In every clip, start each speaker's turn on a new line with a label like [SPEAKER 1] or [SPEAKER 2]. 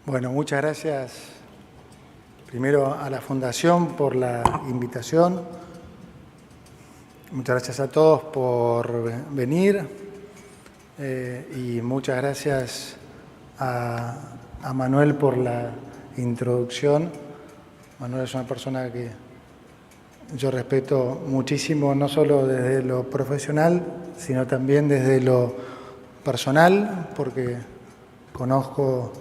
[SPEAKER 1] Bueno, muchas gracias primero a la Fundación por la invitación. Muchas gracias a todos por venir y muchas gracias a Manuel por la introducción. Manuel es una persona que yo respeto muchísimo, no solo desde lo profesional, sino también desde lo personal, porque conozco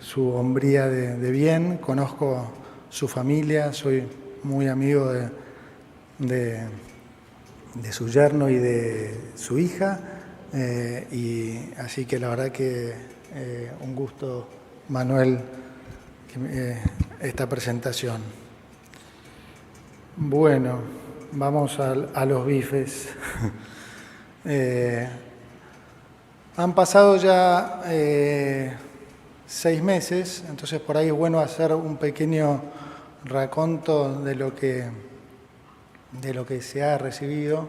[SPEAKER 1] su hombría de bien, conozco su familia, soy muy amigo de su yerno y de su hija, y así que la verdad que un gusto, Manuel, esta presentación. Bueno, vamos a los bifes. Han pasado ya 6 meses, entonces por ahí es bueno hacer un pequeño raconto de lo que se ha recibido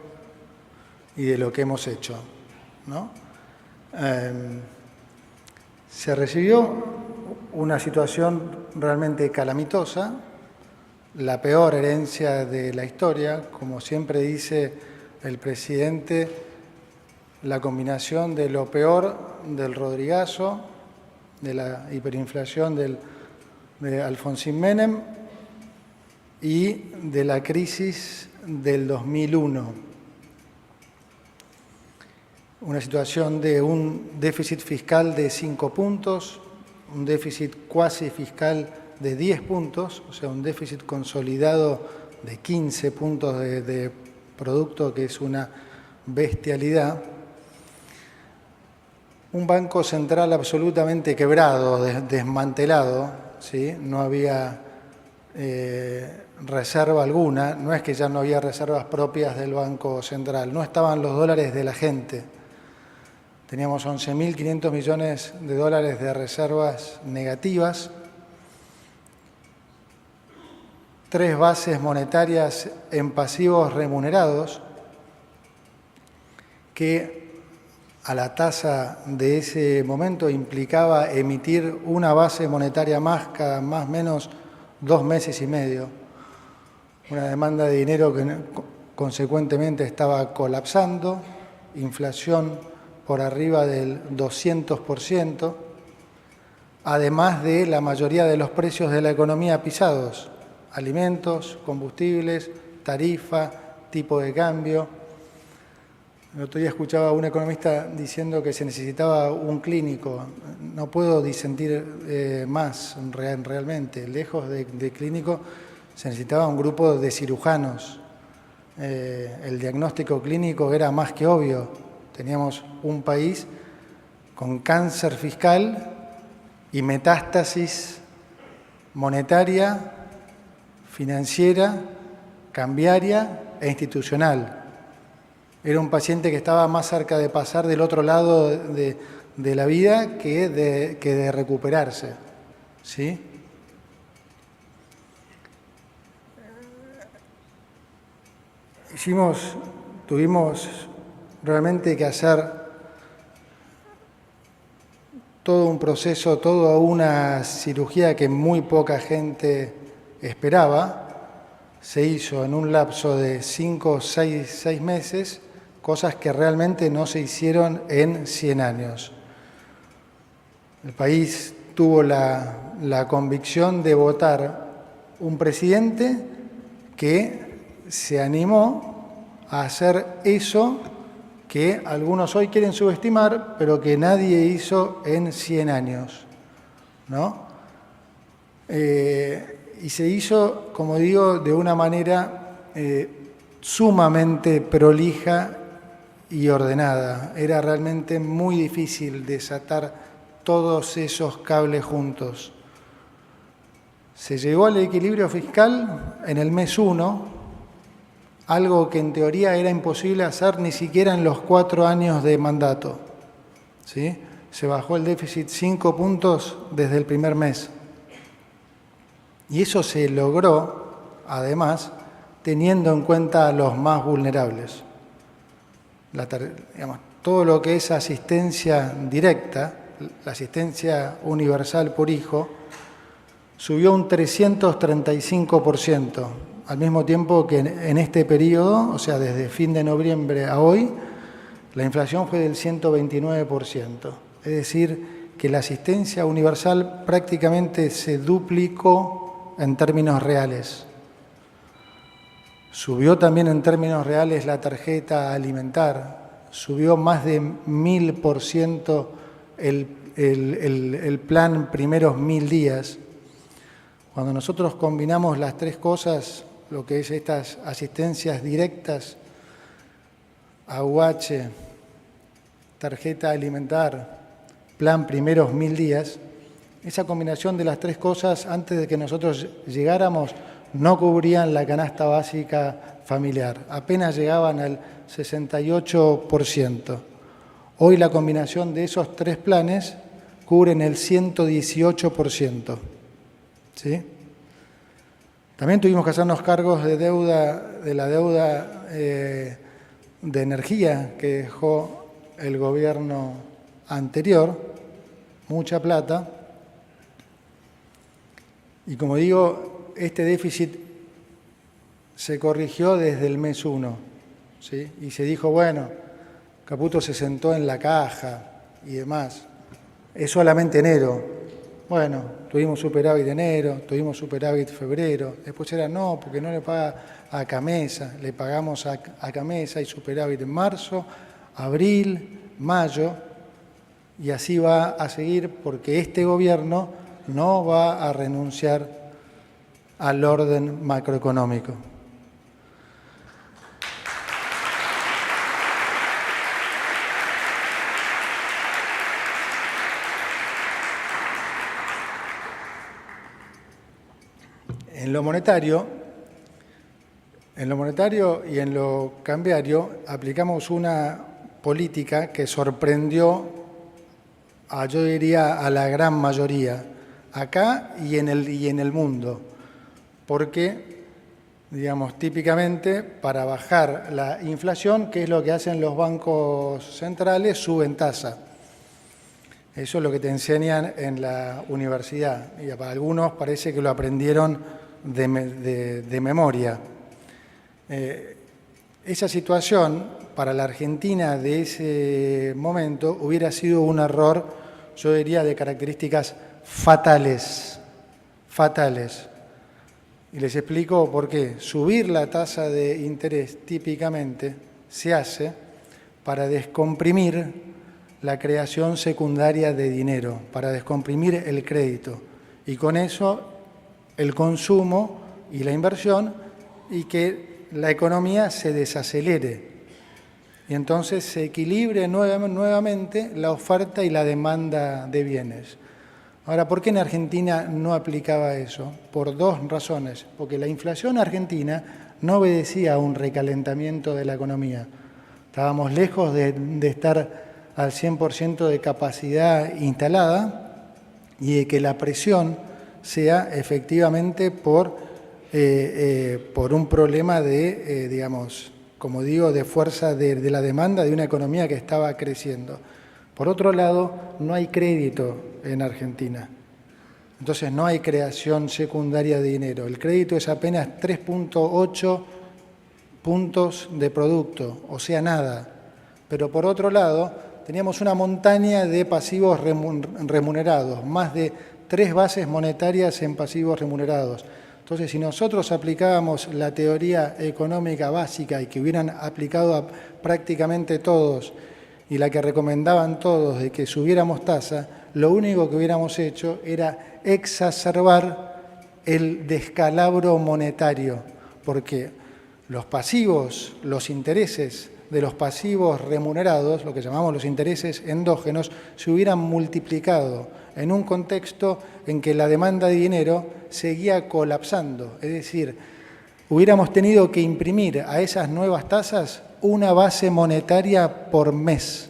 [SPEAKER 1] y de lo que hemos hecho, ¿no? Se recibió una situación realmente calamitosa, la peor herencia de la historia, como siempre dice el presidente, la combinación de lo peor del Rodrigazo, de la hiperinflación de Alfonsín Menem y de la crisis del 2001. Una situación de un déficit fiscal de 5 puntos, un déficit cuasi fiscal de 10 puntos, o sea, un déficit consolidado de 15 puntos de producto, que es una bestialidad. Un banco central absolutamente quebrado, desmantelado, ¿sí? No había reserva alguna, no es que ya no había reservas propias del Banco Central, no estaban los dólares de la gente. Teníamos 11.500 millones de dólares de reservas negativas, 3 bases monetarias en pasivos remunerados, que a la tasa de ese momento implicaba emitir una base monetaria más cada más o menos 2 meses y medio. Una demanda de dinero que consecuentemente estaba colapsando, inflación por arriba del 200%, además de la mayoría de los precios de la economía pisados, alimentos, combustibles, tarifa, tipo de cambio. El otro día escuchaba a un economista diciendo que se necesitaba un clínico. No puedo disentir más realmente. Lejos de clínico, se necesitaba un grupo de cirujanos. El diagnóstico clínico era más que obvio. Teníamos un país con cáncer fiscal y metástasis monetaria, financiera, cambiaria e institucional. Era un paciente que estaba más cerca de pasar del otro lado de la vida que de recuperarse, ¿sí? Tuvimos realmente que hacer todo un proceso, toda una cirugía que muy poca gente esperaba. Se hizo en un lapso de 5 o 6 meses, cosas que realmente no se hicieron en 100 años. El país tuvo la convicción de votar un presidente que se animó a hacer eso que algunos hoy quieren subestimar, pero que nadie hizo en 100 años, ¿no? Y se hizo, como digo, de una manera sumamente prolija y ordenada. Era realmente muy difícil desatar todos esos cables juntos. Se llegó al equilibrio fiscal en el mes 1, algo que en teoría era imposible hacer ni siquiera en los 4 años de mandato, ¿sí? Se bajó el déficit 5 puntos desde el primer mes. Y eso se logró, además, teniendo en cuenta a los más vulnerables. Todo lo que es asistencia directa, la asistencia universal por hijo, subió un 335%, al mismo tiempo que en este periodo, o sea, desde fin de noviembre a hoy, la inflación fue del 129%. Es decir, que la asistencia universal prácticamente se duplicó en términos reales. Subió también en términos reales la tarjeta alimentar, subió más de 1000% el plan primeros 1000 días. Cuando nosotros combinamos las tres cosas, lo que es estas asistencias directas, AUH, tarjeta alimentar, plan primeros 1000 días, esa combinación de las tres cosas, antes de que nosotros llegáramos, no cubrían la canasta básica familiar, apenas llegaban al 68%. Hoy la combinación de esos tres planes cubren el 118%. ¿Sí? También tuvimos que hacernos cargos de la deuda de energía que dejó el gobierno anterior, mucha plata. Y como digo, este déficit se corrigió desde el mes 1, ¿sí? Y se dijo, bueno, Caputo se sentó en la caja y demás. Es solamente enero. Bueno, tuvimos superávit de enero, tuvimos superávit febrero. Después era no, porque no le paga a Camesa. Le pagamos a Camesa y superávit en marzo, abril, mayo. Y así va a seguir porque este gobierno no va a renunciar al orden macroeconómico. En lo monetario y en lo cambiario aplicamos una política que sorprendió yo diría a la gran mayoría, acá y en el mundo, porque, digamos, típicamente para bajar la inflación, ¿qué es lo que hacen los bancos centrales? Suben tasa. Eso es lo que te enseñan en la universidad, y para algunos parece que lo aprendieron de memoria. Esa situación para la Argentina de ese momento hubiera sido un error, yo diría, de características fatales. Y les explico por qué. Subir la tasa de interés típicamente se hace para descomprimir la creación secundaria de dinero, para descomprimir el crédito. Y con eso el consumo y la inversión, y que la economía se desacelere. Y entonces se equilibre nuevamente la oferta y la demanda de bienes. Ahora, ¿por qué en Argentina no aplicaba eso? Por dos razones. Porque la inflación argentina no obedecía a un recalentamiento de la economía. Estábamos lejos de estar al 100% de capacidad instalada y de que la presión sea efectivamente por un problema de, digamos, como digo, de fuerza de la demanda de una economía que estaba creciendo. Por otro lado, no hay crédito en Argentina. Entonces no hay creación secundaria de dinero. El crédito es apenas 3.8 puntos de producto, o sea, nada. Pero por otro lado, teníamos una montaña de pasivos remunerados, más de 3 bases monetarias en pasivos remunerados. Entonces, si nosotros aplicábamos la teoría económica básica y que hubieran aplicado a prácticamente todos y la que recomendaban todos de que subiéramos tasa, lo único que hubiéramos hecho era exacerbar el descalabro monetario, porque los pasivos, los intereses de los pasivos remunerados, lo que llamamos los intereses endógenos, se hubieran multiplicado en un contexto en que la demanda de dinero seguía colapsando. Es decir, hubiéramos tenido que imprimir a esas nuevas tasas una base monetaria por mes.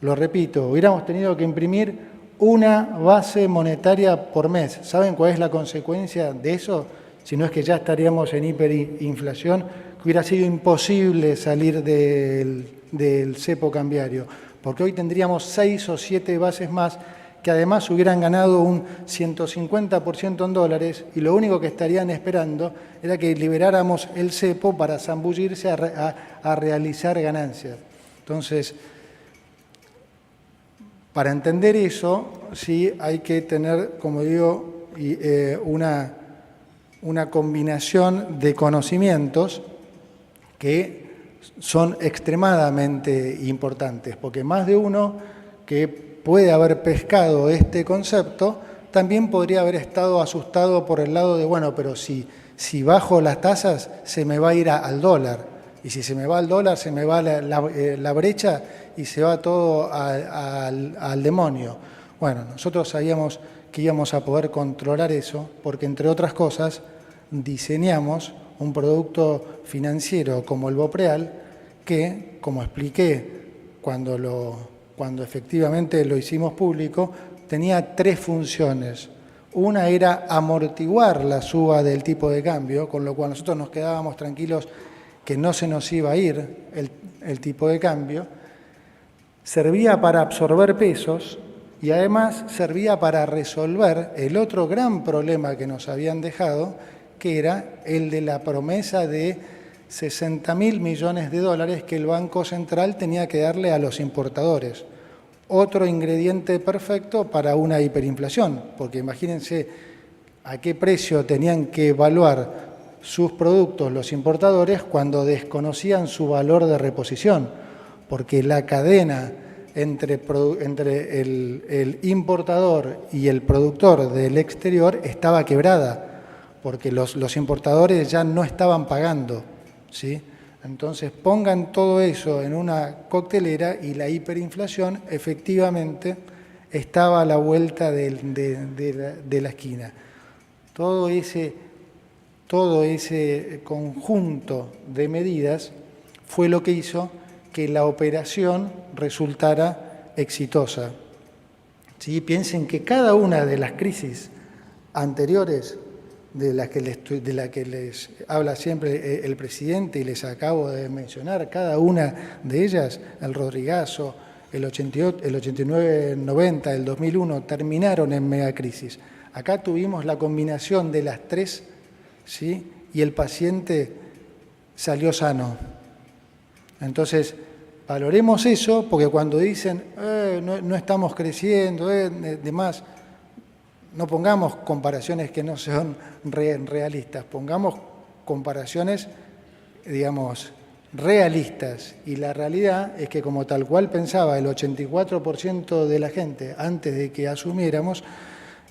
[SPEAKER 1] Lo repito, hubiéramos tenido que imprimir una base monetaria por mes. ¿Saben cuál es la consecuencia de eso? Si no es que ya estaríamos en hiperinflación, que hubiera sido imposible salir del cepo cambiario. porque hoy tendríamos 6 o 7 bases más que además hubieran ganado un 150% en dólares y lo único que estarían esperando era que liberáramos el cepo para zambullirse a realizar ganancias. Entonces, para entender eso, sí hay que tener, como digo, una combinación de conocimientos que son extremadamente importantes, porque más de uno que puede haber pescado este concepto, también podría haber estado asustado por el lado de, bueno, pero si bajo las tasas se me va a ir al dólar, y si se me va al dólar se me va la brecha y se va todo al demonio. Bueno, nosotros sabíamos que íbamos a poder controlar eso, porque entre otras cosas diseñamos un producto financiero como el BOPREAL que, como expliqué cuando efectivamente lo hicimos público, tenía 3 funciones. Una era amortiguar la suba del tipo de cambio, con lo cual nosotros nos quedábamos tranquilos que no se nos iba a ir el tipo de cambio. Servía para absorber pesos y además servía para resolver el otro gran problema que nos habían dejado, que era el de la promesa de 60.000 millones de dólares que el Banco Central tenía que darle a los importadores. Otro ingrediente perfecto para una hiperinflación, porque imagínense a qué precio tenían que evaluar sus productos los importadores cuando desconocían su valor de reposición, porque la cadena entre el importador y el productor del exterior estaba quebrada, porque los importadores ya no estaban pagando, ¿sí? Entonces pongan todo eso en una coctelera y la hiperinflación efectivamente estaba a la vuelta de la esquina. Todo ese conjunto de medidas fue lo que hizo que la operación resultara exitosa. ¿Sí? Piensen que cada una de las crisis anteriores de la que les habla siempre el presidente y les acabo de mencionar, cada una de ellas, el Rodrigazo, el 88, el 89-90, el 2001, terminaron en megacrisis. Acá tuvimos la combinación de las 3, ¿sí? Y el paciente salió sano. Entonces, valoremos eso, porque cuando dicen no estamos creciendo, demás, no pongamos comparaciones que no son realistas, pongamos comparaciones, digamos, realistas. Y la realidad es que, como tal cual pensaba el 84% de la gente antes de que asumiéramos,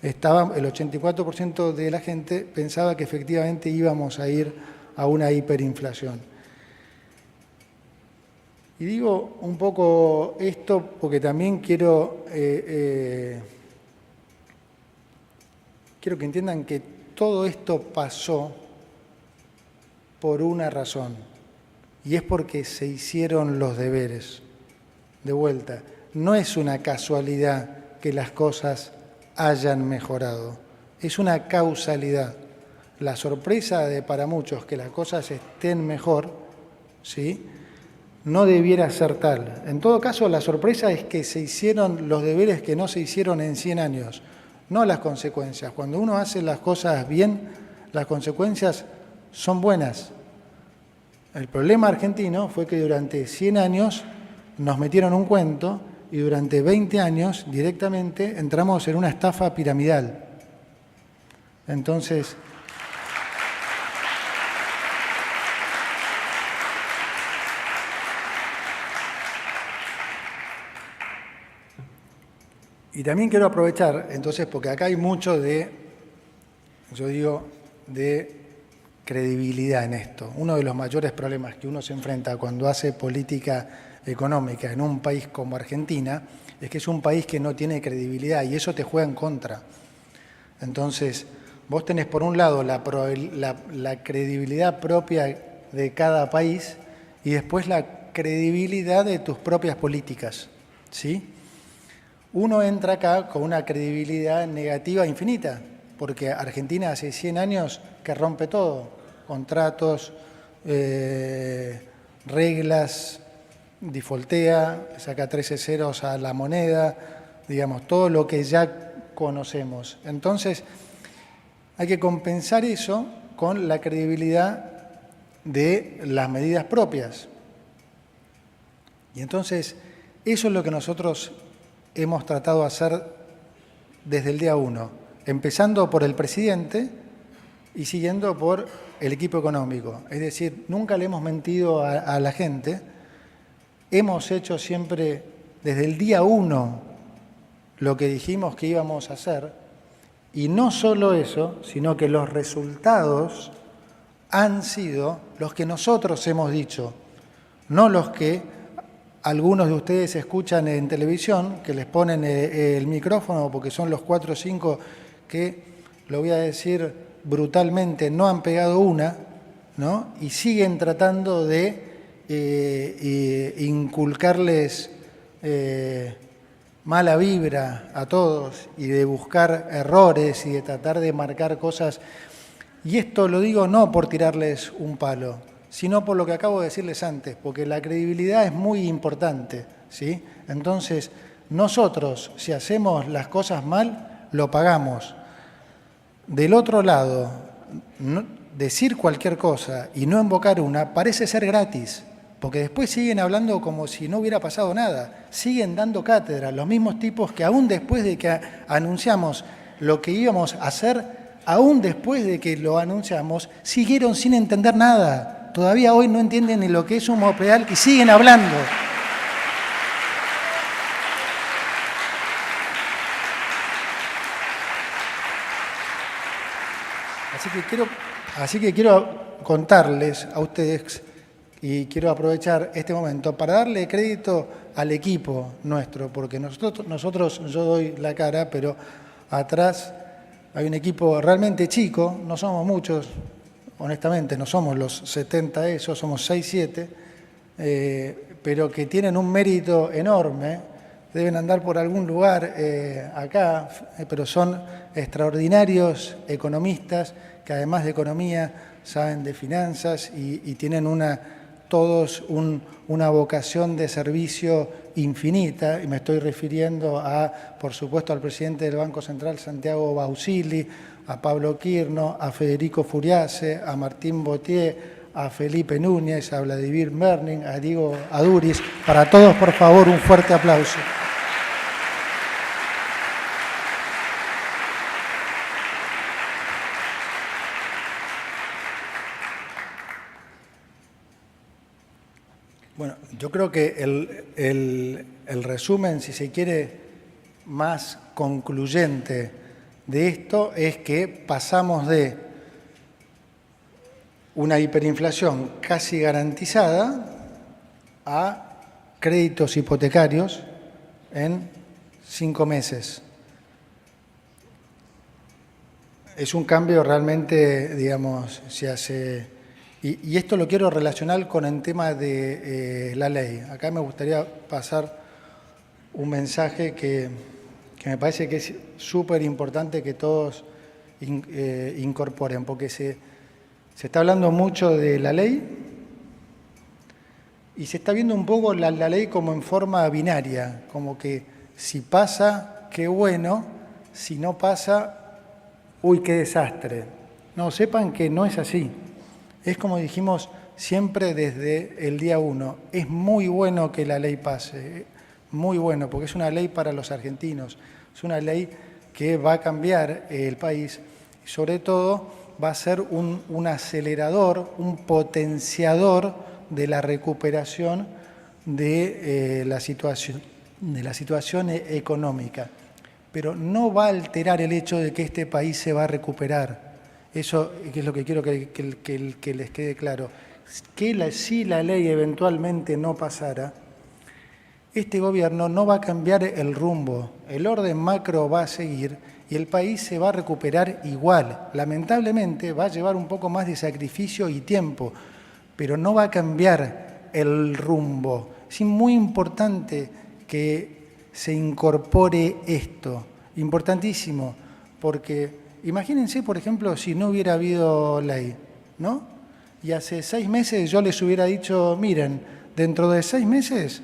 [SPEAKER 1] el 84% de la gente pensaba que efectivamente íbamos a ir a una hiperinflación. Y digo un poco esto porque también quiero que entiendan que todo esto pasó por una razón, y es porque se hicieron los deberes. De vuelta, no es una casualidad que las cosas hayan mejorado, es una causalidad. La sorpresa para muchos que las cosas estén mejor, ¿sí?, no debiera ser tal. En todo caso, la sorpresa es que se hicieron los deberes que no se hicieron en 100 años, no las consecuencias. Cuando uno hace las cosas bien, las consecuencias son buenas. El problema argentino fue que durante 100 años nos metieron un cuento y durante 20 años directamente entramos en una estafa piramidal. Entonces, y también quiero aprovechar, entonces, porque acá hay mucho de credibilidad en esto. Uno de los mayores problemas que uno se enfrenta cuando hace política económica en un país como Argentina es que es un país que no tiene credibilidad y eso te juega en contra. Entonces, vos tenés por un lado la credibilidad propia de cada país y después la credibilidad de tus propias políticas, ¿sí? Uno entra acá con una credibilidad negativa infinita, porque Argentina hace 100 años que rompe todo, contratos, reglas, defaultea, saca 13 ceros a la moneda, digamos, todo lo que ya conocemos. Entonces, hay que compensar eso con la credibilidad de las medidas propias. Y entonces, eso es lo que nosotros hemos tratado de hacer desde el día 1, empezando por el presidente y siguiendo por el equipo económico. Es decir, nunca le hemos mentido a la gente, hemos hecho siempre desde el día 1 lo que dijimos que íbamos a hacer, y no solo eso, sino que los resultados han sido los que nosotros hemos dicho, no los que algunos de ustedes escuchan en televisión, que les ponen el micrófono porque son los 4 o 5 que, lo voy a decir brutalmente, no han pegado una, ¿no? Y siguen tratando de inculcarles mala vibra a todos y de buscar errores y de tratar de marcar cosas. Y esto lo digo no por tirarles un palo, sino por lo que acabo de decirles antes, porque la credibilidad es muy importante, ¿sí? Entonces, nosotros, si hacemos las cosas mal, lo pagamos. Del otro lado, decir cualquier cosa y no invocar una parece ser gratis, porque después siguen hablando como si no hubiera pasado nada, siguen dando cátedra, los mismos tipos que aún después de que anunciamos lo que íbamos a hacer, aún después de que lo anunciamos, siguieron sin entender nada. Todavía hoy no entienden ni lo que es un mopeal y siguen hablando. Así que quiero contarles a ustedes y quiero aprovechar este momento para darle crédito al equipo nuestro, porque nosotros yo doy la cara, pero atrás hay un equipo realmente chico, no somos muchos, honestamente, no somos los 70 esos, somos 6, 7, pero que tienen un mérito enorme, deben andar por algún lugar acá, pero son extraordinarios economistas que además de economía saben de finanzas y tienen todos una vocación de servicio infinita, y me estoy refiriendo por supuesto, al presidente del Banco Central, Santiago Bausili, a Pablo Quirno, a Federico Furiase, a Martín Botier, a Felipe Núñez, a Vladimir Merning, a Diego Aduriz. Para todos, por favor, un fuerte aplauso. Bueno, yo creo que el resumen, si se quiere, más concluyente de esto es que pasamos de una hiperinflación casi garantizada a créditos hipotecarios en 5 meses. Es un cambio realmente, digamos, se hace. Y esto lo quiero relacionar con el tema de la ley. Acá me gustaría pasar un mensaje que me parece que es súper importante que todos incorporen, porque se está hablando mucho de la ley y se está viendo un poco la ley como en forma binaria, como que si pasa, qué bueno, si no pasa, uy, qué desastre. No, sepan que no es así. Es como dijimos siempre desde el día 1, es muy bueno que la ley pase, muy bueno, porque es una ley para los argentinos, es una ley que va a cambiar el país y sobre todo va a ser un acelerador, un potenciador de la recuperación de la situación económica. Pero no va a alterar el hecho de que este país se va a recuperar. Eso es lo que quiero que les quede claro. Si la ley eventualmente no pasara, este gobierno no va a cambiar el rumbo, el orden macro va a seguir y el país se va a recuperar igual. Lamentablemente va a llevar un poco más de sacrificio y tiempo, pero no va a cambiar el rumbo. Es muy importante que se incorpore esto, importantísimo, porque imagínense, por ejemplo, si no hubiera habido ley, ¿no? Y hace 6 meses yo les hubiera dicho, miren, dentro de 6 meses,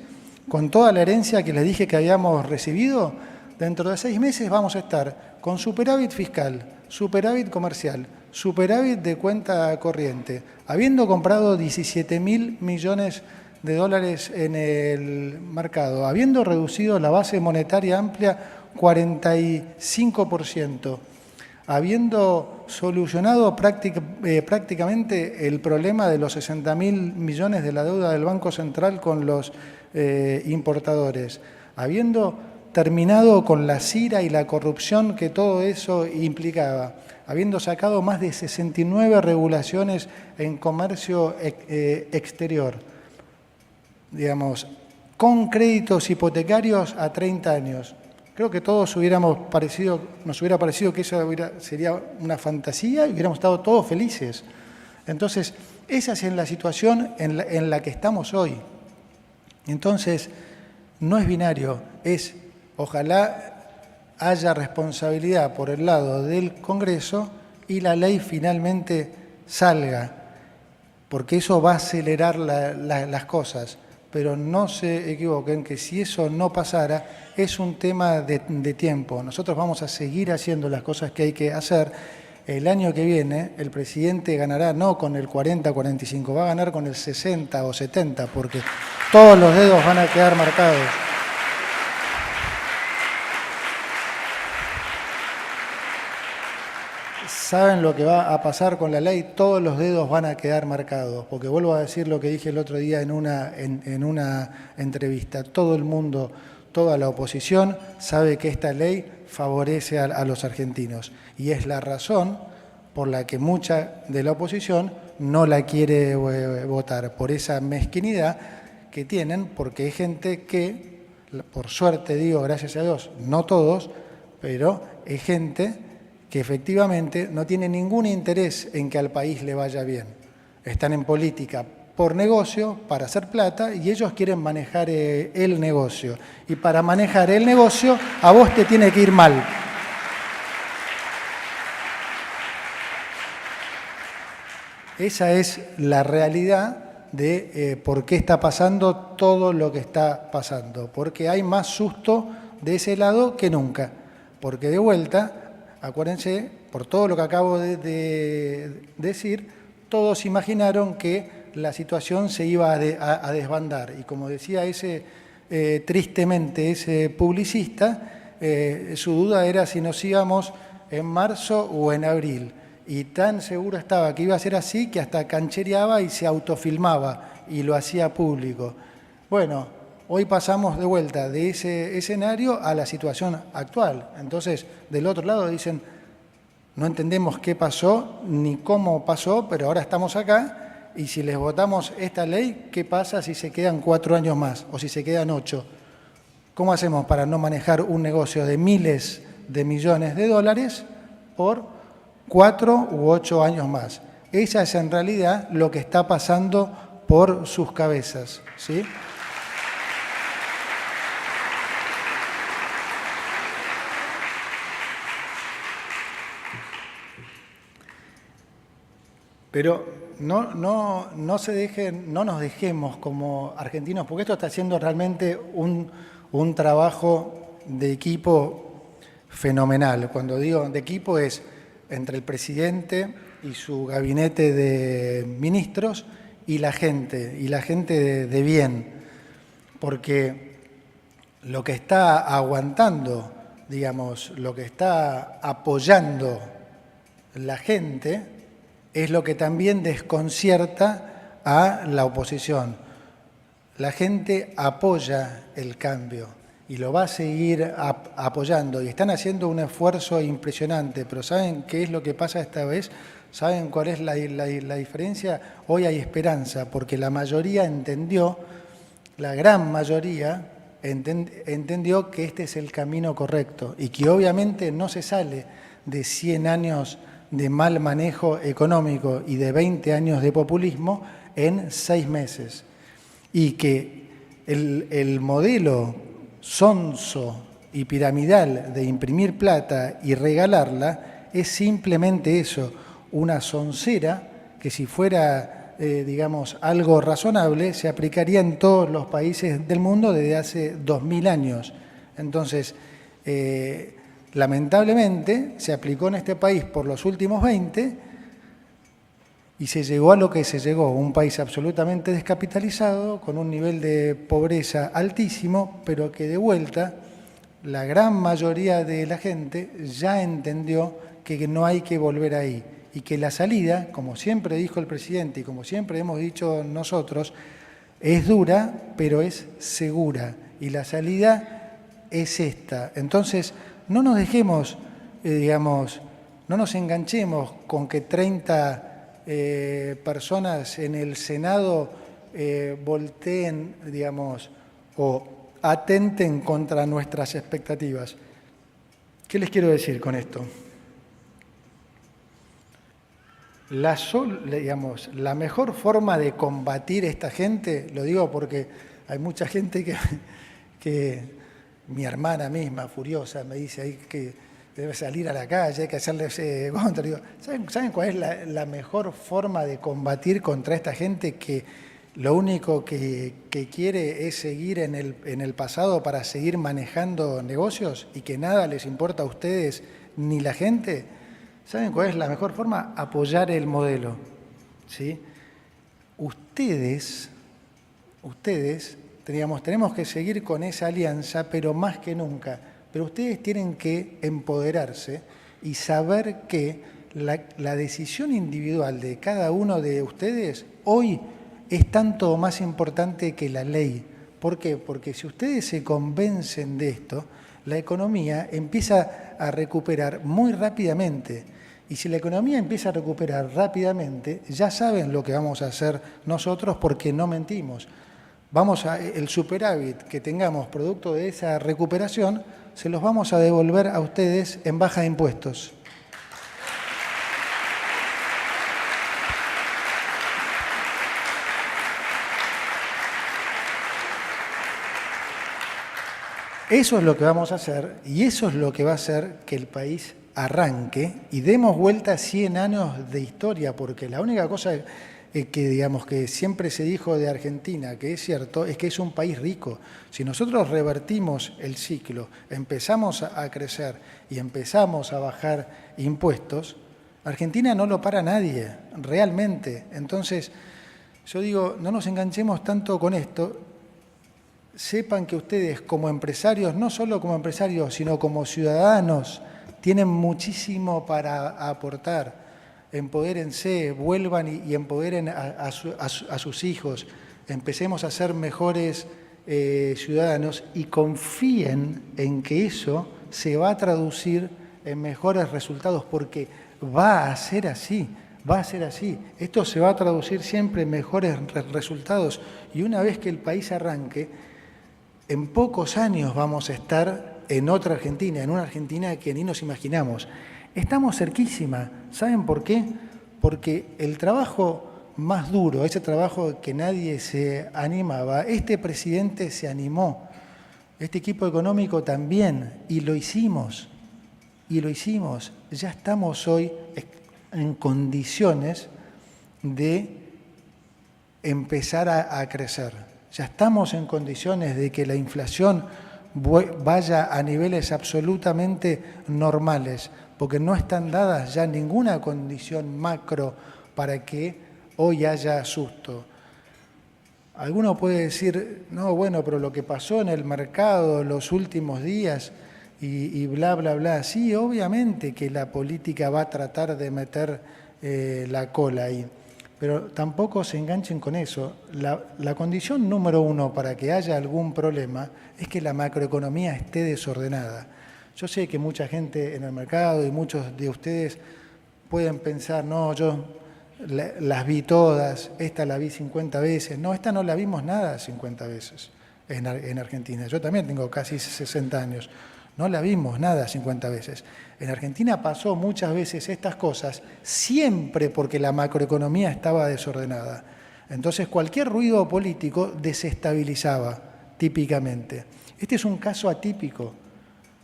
[SPEAKER 1] con toda la herencia que les dije que habíamos recibido, dentro de 6 meses vamos a estar con superávit fiscal, superávit comercial, superávit de cuenta corriente, habiendo comprado 17.000 millones de dólares en el mercado, habiendo reducido la base monetaria amplia 45%, habiendo solucionado prácticamente el problema de los 60.000 millones de la deuda del Banco Central con los importadores, habiendo terminado con la sira y la corrupción que todo eso implicaba, habiendo sacado más de 69 regulaciones en comercio exterior, digamos, con créditos hipotecarios a 30 años. Creo que todos nos hubiera parecido que eso sería una fantasía y hubiéramos estado todos felices. Entonces, esa es la situación en la que estamos hoy. Entonces, no es binario, ojalá haya responsabilidad por el lado del Congreso y la ley finalmente salga, porque eso va a acelerar las cosas. Pero no se equivoquen que si eso no pasara, es un tema de tiempo. Nosotros vamos a seguir haciendo las cosas que hay que hacer. El año que viene el presidente ganará no con el 40-45, va a ganar con el 60 o 70, porque todos los dedos van a quedar marcados. ¿Saben lo que va a pasar con la ley? Todos los dedos van a quedar marcados, porque vuelvo a decir lo que dije el otro día en una entrevista. Todo el mundo, toda la oposición sabe que esta ley favorece a los argentinos y es la razón por la que mucha de la oposición no la quiere votar, por esa mezquinidad que tienen, porque hay gente que, por suerte digo, gracias a Dios, no todos, pero hay gente que efectivamente no tiene ningún interés en que al país le vaya bien. Están en política por negocio, para hacer plata, y ellos quieren manejar el negocio. Y para manejar el negocio, a vos te tiene que ir mal. Esa es la realidad de por qué está pasando todo lo que está pasando. Porque hay más susto de ese lado que nunca. Porque de vuelta, acuérdense, por todo lo que acabo de decir, todos imaginaron que la situación se iba a desbandar. Y como decía tristemente ese publicista, su duda era si nos íbamos en marzo o en abril. Y tan seguro estaba que iba a ser así que hasta canchereaba y se autofilmaba y lo hacía público. Bueno, hoy pasamos de vuelta de ese escenario a la situación actual. Entonces, del otro lado dicen, no entendemos qué pasó ni cómo pasó, pero ahora estamos acá y si les votamos esta ley, ¿qué pasa si se quedan 4 años más o si se quedan 8? ¿Cómo hacemos para no manejar un negocio de miles de millones de dólares por 4 u 8 años más? Esa es en realidad lo que está pasando por sus cabezas, ¿sí? Pero no nos dejemos como argentinos, porque esto está haciendo realmente un trabajo de equipo fenomenal. Cuando digo de equipo es entre el presidente y su gabinete de ministros y la gente de bien. Porque lo que está aguantando, digamos, lo que está apoyando la gente es lo que también desconcierta a la oposición. La gente apoya el cambio y lo va a seguir apoyando y están haciendo un esfuerzo impresionante, pero ¿saben qué es lo que pasa esta vez? ¿Saben cuál es la diferencia? Hoy hay esperanza porque la mayoría entendió, la gran mayoría entendió que este es el camino correcto y que obviamente no se sale de 100 años de mal manejo económico y de 20 años de populismo en 6 meses. Y que el modelo sonso y piramidal de imprimir plata y regalarla es simplemente eso, una soncera que si fuera digamos, algo razonable, se aplicaría en todos los países del mundo desde hace 2000 años. Entonces, lamentablemente, se aplicó en este país por los últimos 20 y se llegó a lo que se llegó, un país absolutamente descapitalizado, con un nivel de pobreza altísimo, pero que de vuelta la gran mayoría de la gente ya entendió que no hay que volver ahí y que la salida, como siempre dijo el presidente y como siempre hemos dicho nosotros, es dura, pero es segura y la salida es esta. Entonces, no nos dejemos, digamos, no nos enganchemos con que 30 personas en el Senado volteen, digamos, o atenten contra nuestras expectativas. ¿Qué les quiero decir con esto? La mejor forma de combatir a esta gente, lo digo porque hay mucha gente que mi hermana misma, furiosa, me dice ahí que debe salir a la calle, hay que hacerles contra. Digo, ¿saben cuál es la mejor forma de combatir contra esta gente que lo único que quiere es seguir en el pasado para seguir manejando negocios y que nada les importa a ustedes ni la gente? ¿Saben cuál es la mejor forma? Apoyar el modelo, ¿sí? Ustedes, tenemos que seguir con esa alianza, pero más que nunca. Pero ustedes tienen que empoderarse y saber que la decisión individual de cada uno de ustedes hoy es tanto más importante que la ley. ¿Por qué? Porque si ustedes se convencen de esto, la economía empieza a recuperar muy rápidamente. Y si la economía empieza a recuperar rápidamente, ya saben lo que vamos a hacer nosotros porque no mentimos. El superávit que tengamos producto de esa recuperación, se los vamos a devolver a ustedes en baja de impuestos. Eso es lo que vamos a hacer y eso es lo que va a hacer que el país arranque y demos vuelta a 100 años de historia, porque la única cosa que siempre se dijo de Argentina, que es cierto, es que es un país rico. Si nosotros revertimos el ciclo, empezamos a crecer y empezamos a bajar impuestos, Argentina no lo para nadie, realmente. Entonces, yo digo, no nos enganchemos tanto con esto. Sepan que ustedes como empresarios, no solo como empresarios, sino como ciudadanos, tienen muchísimo para aportar. Empodérense, vuelvan y empoderen a sus hijos. Empecemos a ser mejores ciudadanos y confíen en que eso se va a traducir en mejores resultados, porque va a ser así. Va a ser así. Esto se va a traducir siempre en mejores resultados. Y una vez que el país arranque, en pocos años vamos a estar en otra Argentina, en una Argentina que ni nos imaginamos. Estamos cerquísima. ¿Saben por qué? Porque el trabajo más duro, ese trabajo que nadie se animaba, este presidente se animó, este equipo económico también, y lo hicimos. Ya estamos hoy en condiciones de empezar a crecer. Ya estamos en condiciones de que la inflación vaya a niveles absolutamente normales, porque no están dadas ya ninguna condición macro para que hoy haya susto. Alguno puede decir, no, bueno, pero lo que pasó en el mercado los últimos días y bla, bla, bla. Sí, obviamente que la política va a tratar de meter la cola ahí. Pero tampoco se enganchen con eso. La condición número uno para que haya algún problema es que la macroeconomía esté desordenada. Yo sé que mucha gente en el mercado y muchos de ustedes pueden pensar, no, yo las vi todas, esta la vi 50 veces. No, esta no la vimos nada 50 veces en Argentina. Yo también tengo casi 60 años. No la vimos nada 50 veces. En Argentina pasó muchas veces estas cosas, siempre porque la macroeconomía estaba desordenada. Entonces cualquier ruido político desestabilizaba, típicamente. Este es un caso atípico.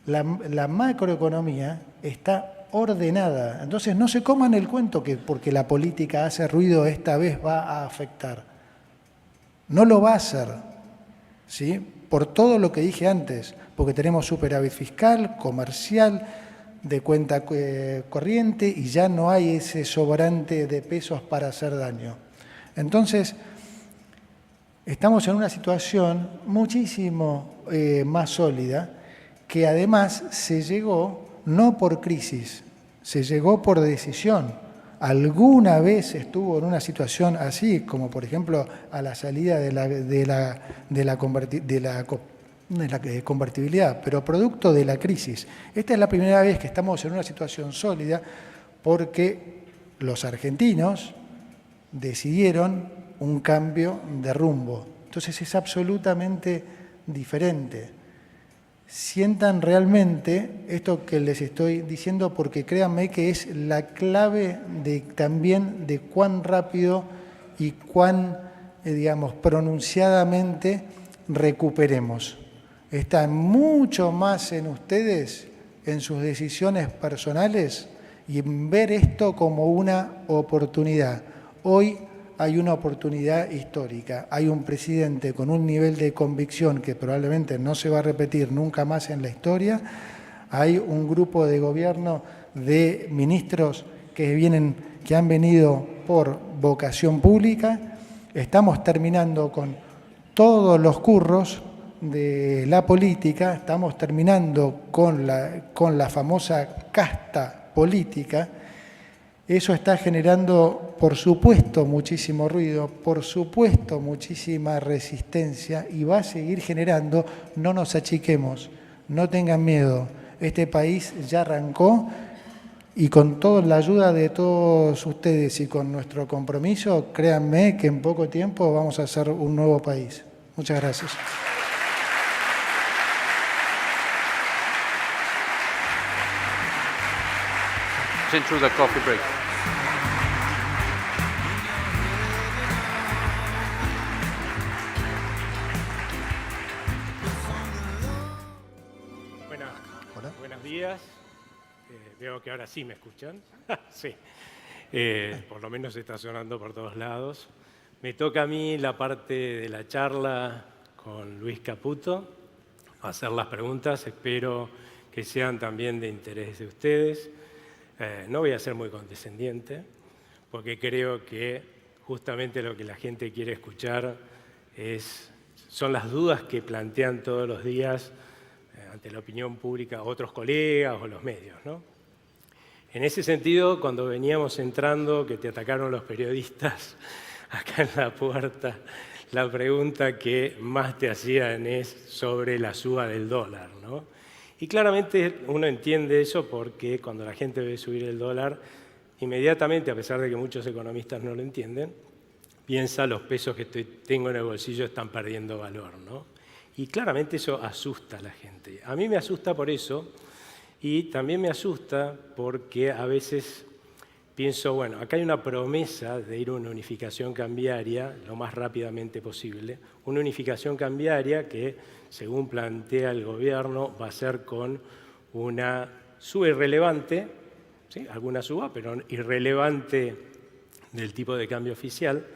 [SPEAKER 1] La macroeconomía está ordenada. Entonces no se coman el cuento que porque la política hace ruido esta vez va a afectar. No lo va a hacer, ¿sí? Por todo lo que dije antes, porque tenemos superávit fiscal, comercial, de cuenta corriente y ya no hay ese sobrante de pesos para hacer daño. Entonces, estamos en una situación muchísimo más sólida, que además se llegó no por crisis, se llegó por decisión. Alguna vez estuvo en una situación así, como por ejemplo a la salida de la convertibilidad, pero producto de la crisis. Esta es la primera vez que estamos en una situación sólida porque los argentinos decidieron un cambio de rumbo. Entonces es absolutamente diferente. Sientan realmente esto que les estoy diciendo porque créanme que es la clave también de cuán rápido y cuán, digamos, pronunciadamente recuperemos. Está mucho más en ustedes, en sus decisiones personales y en ver esto como una oportunidad. Hoy hay una oportunidad histórica. Hay un presidente con un nivel de convicción que probablemente no se va a repetir nunca más en la historia. Hay un grupo de gobierno de ministros que han venido por vocación pública. Estamos terminando con todos los curros de la política, estamos terminando con la famosa casta política. Eso está generando, por supuesto, muchísimo ruido, por supuesto, muchísima resistencia y va a seguir generando. No nos achiquemos, no tengan miedo. Este país ya arrancó y con toda la ayuda de todos ustedes y con nuestro compromiso, créanme que en poco tiempo vamos a hacer un nuevo país. Muchas gracias.
[SPEAKER 2] Into the coffee break.
[SPEAKER 3] Buenos días. Veo que ahora sí me escuchan. Sí. Por lo menos está sonando por todos lados. Me toca a mí la parte de la charla con Luis Caputo, hacer las preguntas. Espero que sean también de interés de ustedes. No voy a ser muy condescendiente, porque creo que justamente lo que la gente quiere escuchar son las dudas que plantean todos los días ante la opinión pública otros colegas o los medios, ¿no? En ese sentido, cuando veníamos entrando, que te atacaron los periodistas acá en la puerta, la pregunta que más te hacían es sobre la suba del dólar, ¿no? Y claramente uno entiende eso porque cuando la gente ve subir el dólar, inmediatamente, a pesar de que muchos economistas no lo entienden, piensa los pesos que tengo en el bolsillo están perdiendo valor, ¿no? Y claramente eso asusta a la gente. A mí me asusta por eso y también me asusta porque a veces pienso, bueno, acá hay una promesa de ir a una unificación cambiaria lo más rápidamente posible, una unificación cambiaria que, según plantea el gobierno, va a ser con una suba irrelevante, ¿sí? Alguna suba, pero irrelevante del tipo de cambio oficial,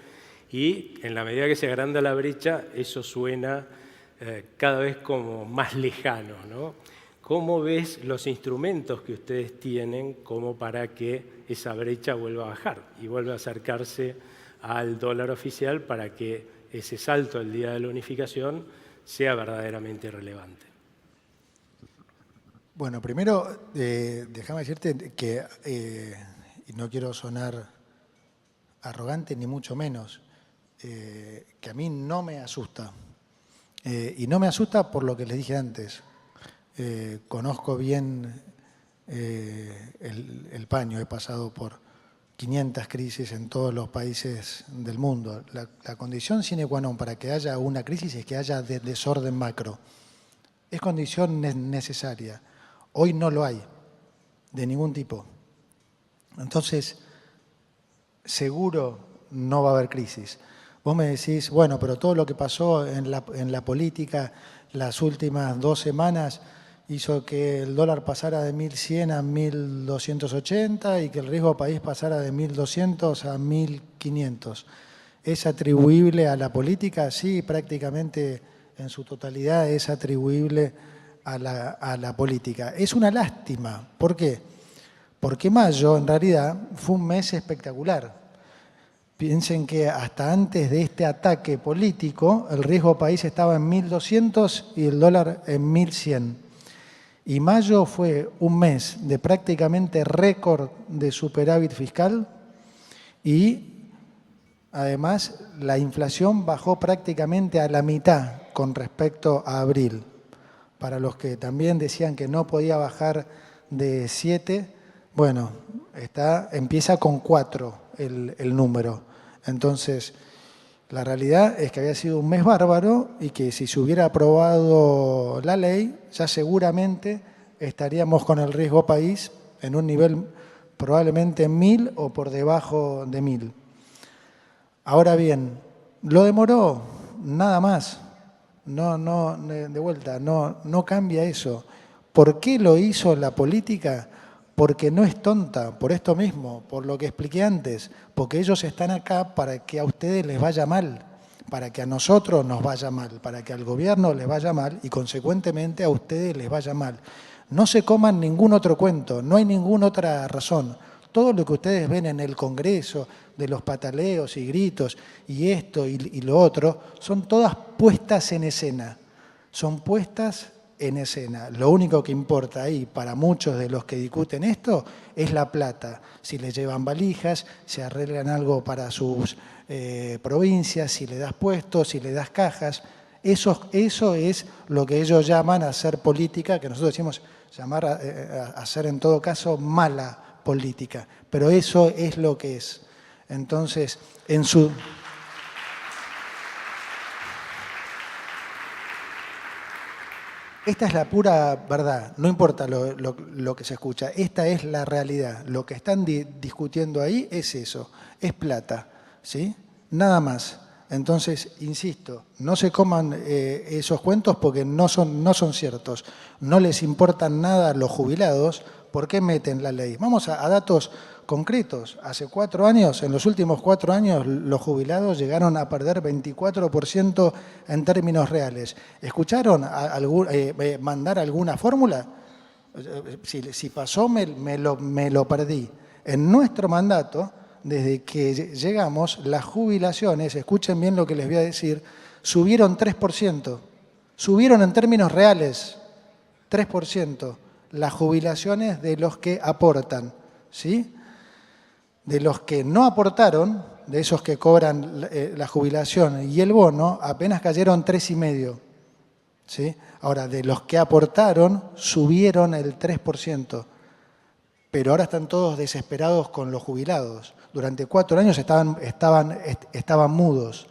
[SPEAKER 3] y en la medida que se agranda la brecha, eso suena cada vez como más lejano, ¿no? ¿Cómo ves los instrumentos que ustedes tienen como para que esa brecha vuelva a bajar y vuelva a acercarse al dólar oficial para que ese salto el día de la unificación sea verdaderamente relevante?
[SPEAKER 1] Bueno, primero, déjame decirte que, y no quiero sonar arrogante ni mucho menos, que a mí no me asusta. Y no me asusta por lo que les dije antes. Conozco bien el paño, he pasado por 500 crisis en todos los países del mundo. La condición sine qua non para que haya una crisis es que haya desorden macro. Es condición necesaria. Hoy no lo hay, de ningún tipo. Entonces, seguro no va a haber crisis. Vos me decís, bueno, pero todo lo que pasó en la política las últimas 2 semanas hizo que el dólar pasara de 1.100 a 1.280 y que el riesgo país pasara de 1.200 a 1.500. ¿Es atribuible a la política? Sí, prácticamente en su totalidad es atribuible a la política. Es una lástima. ¿Por qué? Porque mayo, en realidad, fue un mes espectacular. Piensen que hasta antes de este ataque político, el riesgo país estaba en 1.200 y el dólar en 1.100. Y mayo fue un mes de prácticamente récord de superávit fiscal y además la inflación bajó prácticamente a la mitad con respecto a abril. Para los que también decían que no podía bajar de 7, bueno, empieza con 4 el número. Entonces, la realidad es que había sido un mes bárbaro y que si se hubiera aprobado la ley, ya seguramente estaríamos con el riesgo país en un nivel probablemente 1.000 o por debajo de 1.000. Ahora bien, lo demoró, nada más. De vuelta, no cambia eso. ¿Por qué lo hizo la política? Porque no es tonta, por esto mismo, por lo que expliqué antes, porque ellos están acá para que a ustedes les vaya mal, para que a nosotros nos vaya mal, para que al gobierno les vaya mal y consecuentemente a ustedes les vaya mal. No se coman ningún otro cuento, no hay ninguna otra razón. Todo lo que ustedes ven en el Congreso, de los pataleos y gritos, y esto y lo otro, son todas puestas en escena. Son puestas en escena. Lo único que importa ahí para muchos de los que discuten esto es la plata. Si les llevan valijas, si arreglan algo para sus provincias, si le das puestos, si le das cajas. Eso es lo que ellos llaman hacer política, que nosotros decimos llamar a hacer en todo caso mala política. Pero eso es lo que es. Entonces, esta es la pura verdad, no importa lo que se escucha, esta es la realidad. Lo que están discutiendo ahí es eso, es plata, ¿sí? Nada más. Entonces, insisto, no se coman esos cuentos porque no son ciertos. No les importan nada a los jubilados. ¿Por qué meten la ley? Vamos a datos concretos. Hace 4 años, en los últimos 4 años, los jubilados llegaron a perder 24% en términos reales. ¿Escucharon mandar alguna fórmula? Si pasó, me lo perdí. En nuestro mandato, desde que llegamos, las jubilaciones, escuchen bien lo que les voy a decir, subieron 3%. Subieron en términos reales 3% las jubilaciones de los que aportan, ¿sí? De los que no aportaron, de esos que cobran la jubilación y el bono, apenas cayeron 3,5%. ¿Sí? Ahora, de los que aportaron, subieron el 3%. Pero ahora están todos desesperados con los jubilados. Durante 4 años estaban mudos.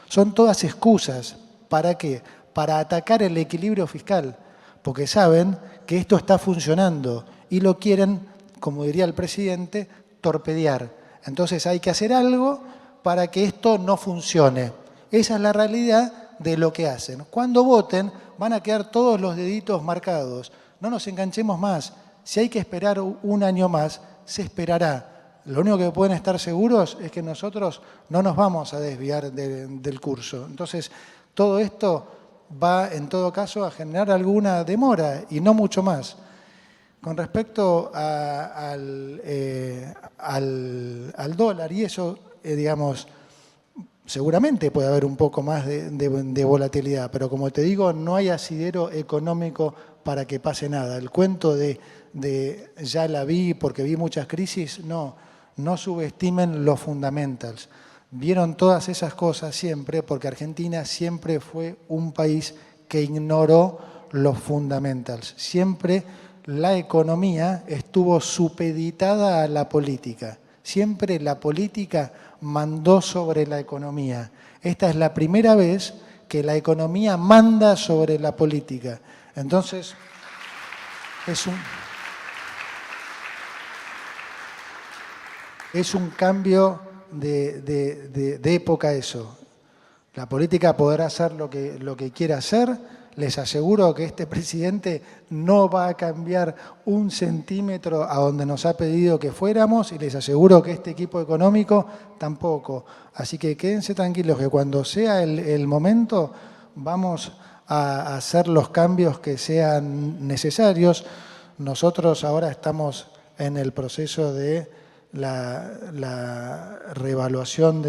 [SPEAKER 1] Son todas excusas. ¿Para qué? Para atacar el equilibrio fiscal. Porque saben que esto está funcionando y lo quieren, como diría el presidente, torpedear. Entonces hay que hacer algo para que esto no funcione. Esa es la realidad de lo que hacen. Cuando voten van a quedar todos los deditos marcados. No nos enganchemos más. Si hay que esperar un año más, se esperará. Lo único que pueden estar seguros es que nosotros no nos vamos a desviar del curso. Entonces, todo esto va en todo caso a generar alguna demora y no mucho más. Con respecto al dólar y eso, digamos, seguramente puede haber un poco más de volatilidad, pero como te digo, no hay asidero económico para que pase nada. El cuento de ya la vi porque vi muchas crisis, no subestimen los fundamentals. Vieron todas esas cosas siempre porque Argentina siempre fue un país que ignoró los fundamentals. Siempre la economía estuvo supeditada a la política. Siempre la política mandó sobre la economía. Esta es la primera vez que la economía manda sobre la política. Entonces, es un cambio de época eso. La política podrá hacer lo que quiera hacer, les aseguro que este presidente no va a cambiar un centímetro a donde nos ha pedido que fuéramos y les aseguro que este equipo económico tampoco. Así que quédense tranquilos que cuando sea el momento vamos a hacer los cambios que sean necesarios. Nosotros ahora estamos en el proceso de la reevaluación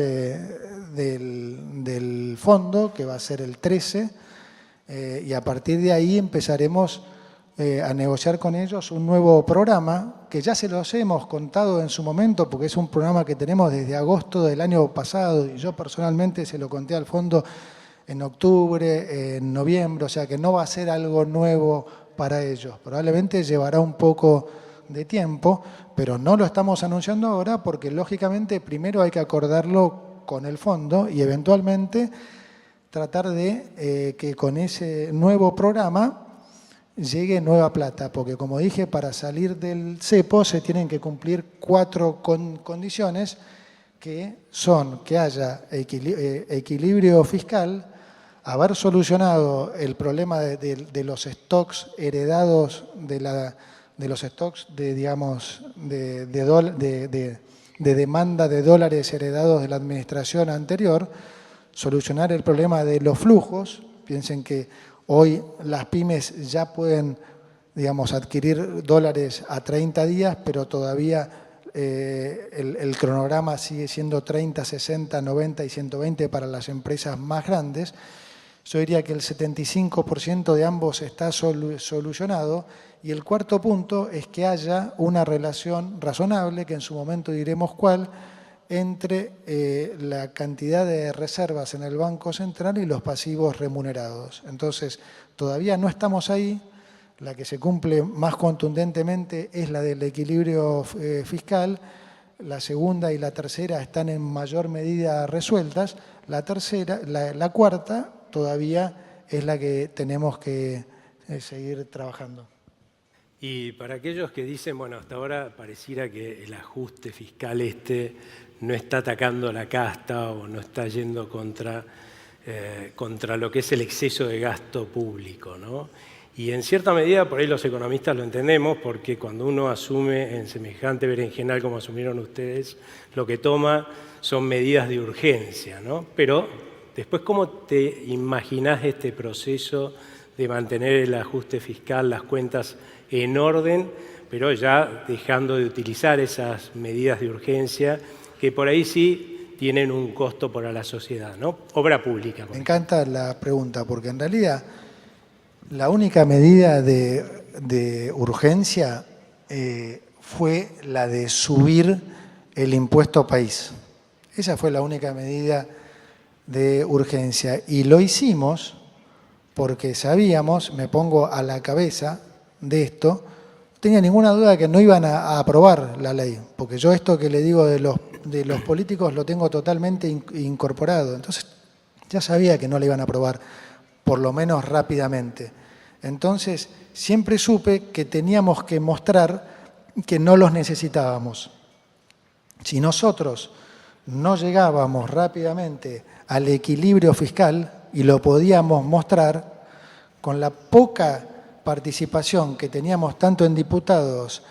[SPEAKER 1] del fondo, que va a ser el 13, y a partir de ahí empezaremos a negociar con ellos un nuevo programa, que ya se los hemos contado en su momento, porque es un programa que tenemos desde agosto del año pasado, y yo personalmente se lo conté al fondo en octubre, en noviembre, o sea que no va a ser algo nuevo para ellos. Probablemente llevará un poco de tiempo, pero no lo estamos anunciando ahora porque lógicamente primero hay que acordarlo con el fondo y eventualmente tratar de que con ese nuevo programa llegue nueva plata, porque como dije, para salir del cepo se tienen que cumplir 4 condiciones, que son que haya equilibrio fiscal, haber solucionado el problema de los stocks heredados de los stocks de demanda de dólares heredados de la administración anterior, solucionar el problema de los flujos. Piensen que hoy las pymes ya pueden, adquirir dólares a 30 días, pero todavía el cronograma sigue siendo 30, 60, 90 y 120 para las empresas más grandes. Yo diría que el 75% de ambos está solucionado. Y el cuarto punto es que haya una relación razonable, que en su momento diremos cuál, entre la cantidad de reservas en el Banco Central y los pasivos remunerados. Entonces, todavía no estamos ahí. La que se cumple más contundentemente es la del equilibrio fiscal. La segunda y la tercera están en mayor medida resueltas. La cuarta todavía es la que tenemos que seguir trabajando.
[SPEAKER 3] Y para aquellos que dicen, bueno, hasta ahora pareciera que el ajuste fiscal no está atacando la casta o no está yendo contra lo que es el exceso de gasto público, ¿no? Y en cierta medida, por ahí los economistas lo entendemos, porque cuando uno asume en semejante berenjenal como asumieron ustedes, lo que toma son medidas de urgencia, ¿no? Pero después, ¿cómo te imaginás este proceso de mantener el ajuste fiscal, las cuentas en orden, pero ya dejando de utilizar esas medidas de urgencia que por ahí sí tienen un costo para la sociedad, ¿no? Obra pública.
[SPEAKER 1] Me encanta la pregunta, porque en realidad la única medida de urgencia fue la de subir el impuesto país. Esa fue la única medida de urgencia. Y lo hicimos porque sabíamos, me pongo a la cabeza de esto, no tenía ninguna duda de que no iban a aprobar la ley, porque yo esto que le digo de los políticos lo tengo totalmente incorporado. Entonces ya sabía que no la iban a aprobar, por lo menos rápidamente. Entonces siempre supe que teníamos que mostrar que no los necesitábamos. Si nosotros no llegábamos rápidamente al equilibrio fiscal, y lo podíamos mostrar con la poca participación que teníamos tanto en diputados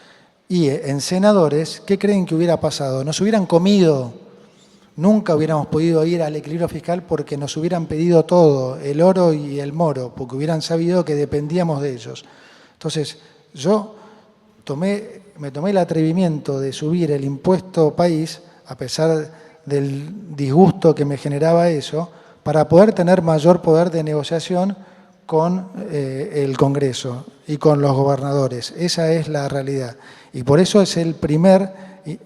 [SPEAKER 1] y en senadores, ¿qué creen que hubiera pasado? Nos hubieran comido, nunca hubiéramos podido ir al equilibrio fiscal porque nos hubieran pedido todo, el oro y el moro, porque hubieran sabido que dependíamos de ellos. Entonces, yo me tomé el atrevimiento de subir el impuesto país, a pesar del disgusto que me generaba eso, para poder tener mayor poder de negociación con el Congreso y con los gobernadores. Esa es la realidad. Y por eso es el primer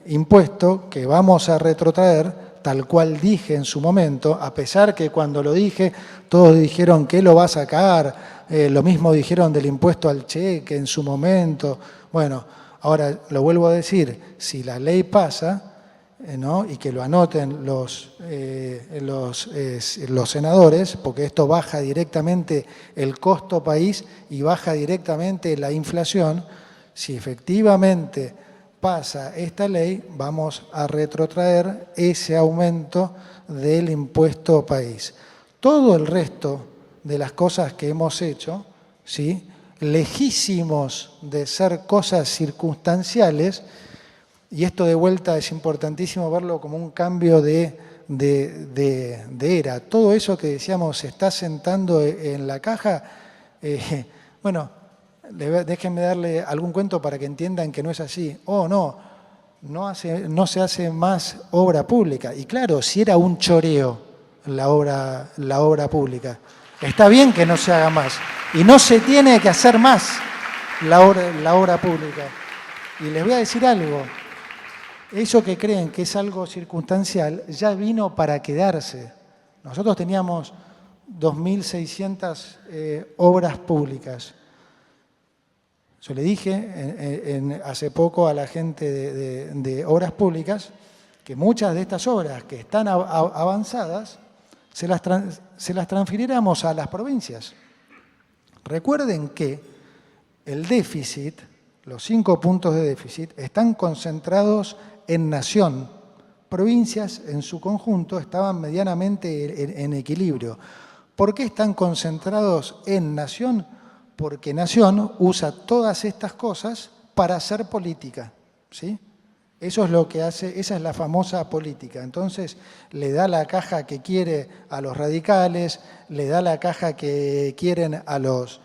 [SPEAKER 1] impuesto que vamos a retrotraer, tal cual dije en su momento, a pesar que cuando lo dije todos dijeron que lo va a sacar, lo mismo dijeron del impuesto al cheque en su momento. Bueno, ahora lo vuelvo a decir, si la ley pasa, ¿no? Y que lo anoten los senadores, porque esto baja directamente el costo país y baja directamente la inflación. Si efectivamente pasa esta ley, vamos a retrotraer ese aumento del impuesto país. Todo el resto de las cosas que hemos hecho, ¿sí?, lejísimos de ser cosas circunstanciales, y esto de vuelta es importantísimo verlo como un cambio de era. Todo eso que decíamos se está sentando en la caja, bueno, déjenme darle algún cuento para que entiendan que no es así. Oh, no se hace más obra pública. Y claro, si era un choreo la obra pública, está bien que no se haga más. Y no se tiene que hacer más la obra pública. Y les voy a decir algo. Eso que creen que es algo circunstancial ya vino para quedarse. Nosotros teníamos 2.600 obras públicas. Yo le dije hace poco a la gente de Obras Públicas que muchas de estas obras que están avanzadas se las transfiriéramos a las provincias. Recuerden que el déficit, los 5 puntos de déficit, están concentrados en Nación. Provincias en su conjunto estaban medianamente en equilibrio. ¿Por qué están concentrados en Nación? Porque Nación usa todas estas cosas para hacer política, ¿sí? Eso es lo que hace, esa es la famosa política. Entonces, le da la caja que quiere a los radicales, le da la caja que quieren a los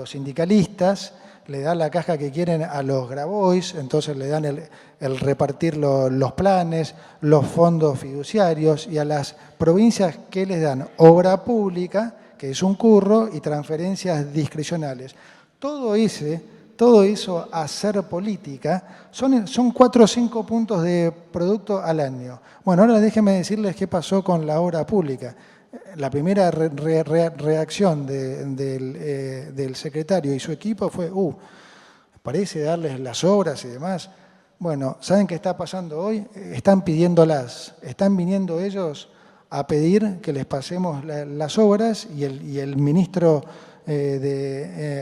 [SPEAKER 1] sindicalistas, le da la caja que quieren a los Grabois, entonces le dan el repartir los planes, los fondos fiduciarios, y a las provincias, ¿qué les dan? Obra pública, que es un curro, y transferencias discrecionales. Todo eso, hacer política, son 4 o 5 puntos de producto al año. Bueno, ahora déjenme decirles qué pasó con la obra pública. La primera reacción del secretario y su equipo fue, parece darles las obras y demás. Bueno, ¿saben qué está pasando hoy? Están pidiéndolas, están viniendo ellos a pedir que les pasemos las obras, y el ministro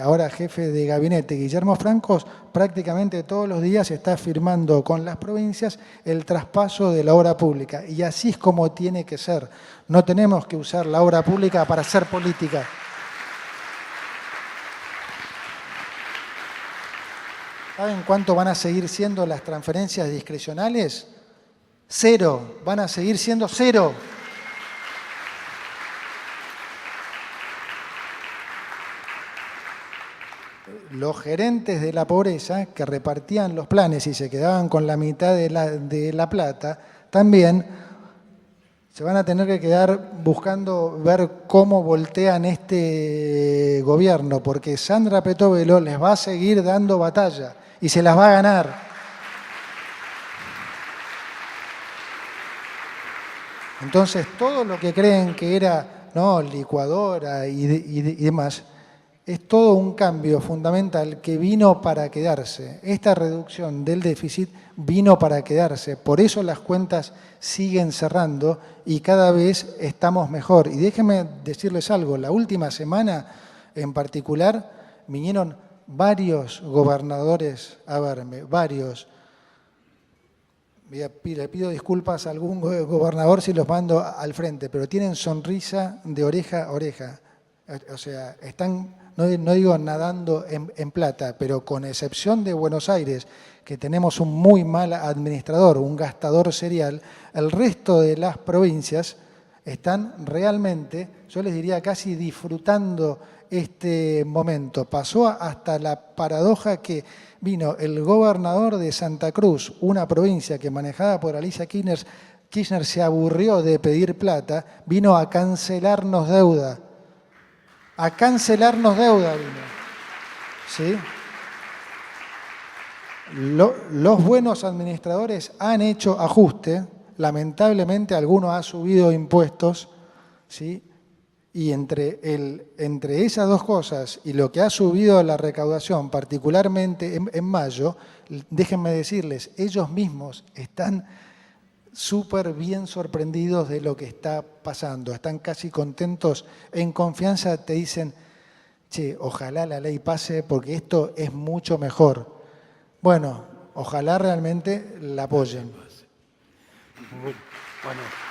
[SPEAKER 1] ahora jefe de gabinete, Guillermo Francos, prácticamente todos los días está firmando con las provincias el traspaso de la obra pública. Y así es como tiene que ser. No tenemos que usar la obra pública para hacer política. ¿Saben cuánto van a seguir siendo las transferencias discrecionales? 0. Van a seguir siendo 0. Los gerentes de la pobreza que repartían los planes y se quedaban con la mitad de la plata, también se van a tener que quedar buscando ver cómo voltean este gobierno, porque Sandra Petovelo les va a seguir dando batalla y se las va a ganar. Entonces, todo lo que creen que era licuadora y demás, es todo un cambio fundamental que vino para quedarse. Esta reducción del déficit vino para quedarse. Por eso las cuentas siguen cerrando y cada vez estamos mejor. Y déjenme decirles algo, la última semana en particular vinieron varios gobernadores a verme, varios. Le pido disculpas a algún gobernador si los mando al frente, pero tienen sonrisa de oreja a oreja. O sea, están, no digo nadando en plata, pero con excepción de Buenos Aires, que tenemos un muy mal administrador, un gastador serial, el resto de las provincias están realmente, yo les diría casi disfrutando este momento. Pasó hasta la paradoja que vino el gobernador de Santa Cruz, una provincia que manejada por Alicia Kirchner se aburrió de pedir plata, vino a cancelarnos deuda. A cancelarnos deuda vino. ¿Sí? Los buenos administradores han hecho ajuste, lamentablemente algunos han subido impuestos, ¿sí? Y entre esas dos cosas y lo que ha subido la recaudación, particularmente en mayo, déjenme decirles, ellos mismos están súper bien sorprendidos de lo que está pasando, están casi contentos, en confianza te dicen, che, ojalá la ley pase porque esto es mucho mejor. Bueno, ojalá realmente la apoyen.
[SPEAKER 3] Bueno.